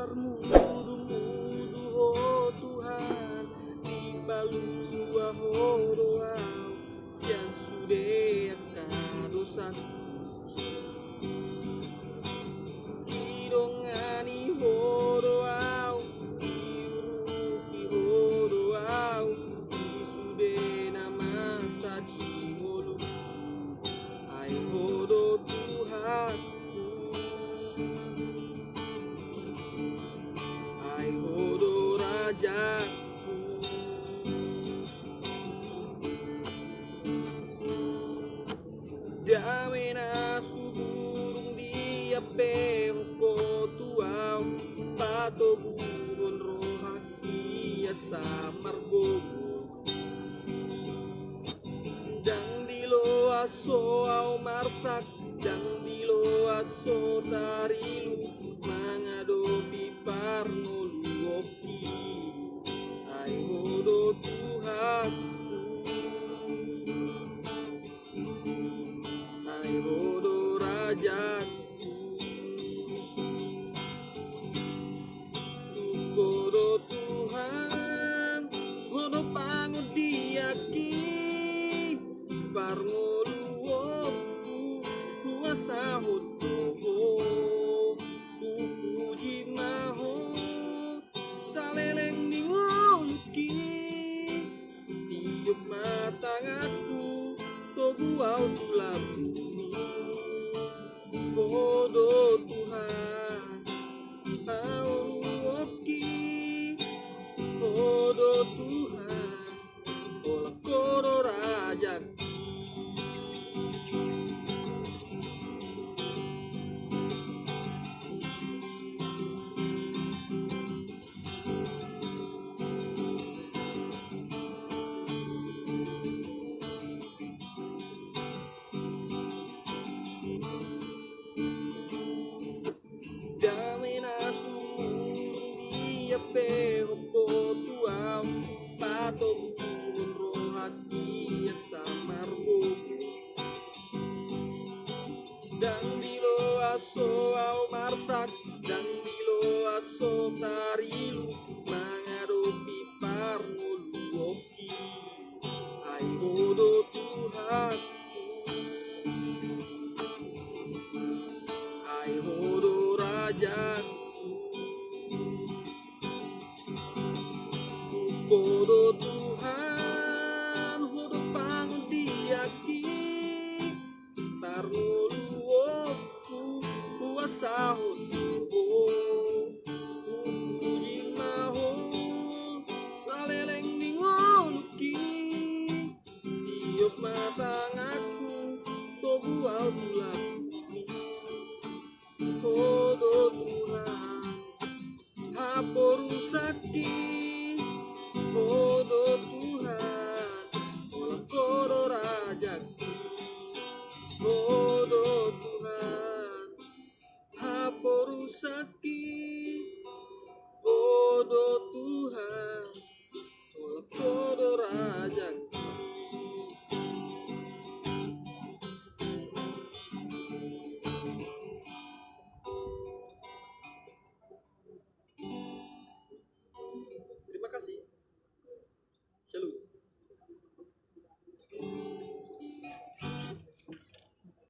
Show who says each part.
Speaker 1: Parmudu-mudu oh Tuhan, di palua ho doau, sian sude kadosaku. Didongani ho doau, diuruki ho doau, di sude nama sadi holu. Ai hodo Tuhan, ai hodo Rajaku. Damena suburung dia pehoko tuau, pato buron rohaki samar gogo. Dang dilo aso au marsak, dang dilo aso tarilu, mengadopi parnolu oki. Ai hodo Tuhan, ai hodo Rajaku. Hodo Tuhan, hodo pangut diaki, parngolu oku, kuasa hodo, puji maho, saleleng di woluki, tiup matangaku, tobu au tulah bumi. Hodo Tuhan, au oki, hodo Tuhan, ola kodo Rajaku. Damena sumurung dia pehoko tuau, pato buron rohaki samar gogo. Dan dilo aso au marsak, dan dilo aso tarilu, mengadopi parngolu oki. Ai hodo Tuhan, ai hodo Rajaku. Hodo Tuhan, hodo pangun diaki, parngolu oku, kuasa hodo, puji maho, saleleng di ngoluki, tiup matangaku, tobu au tulah bumi. Hodo Tuhan, haporu sakti, hodo Tuhan, ola kodo Rajaku. Hodo Tuhan, haporu sakti, hodo Tuhan, ola kodo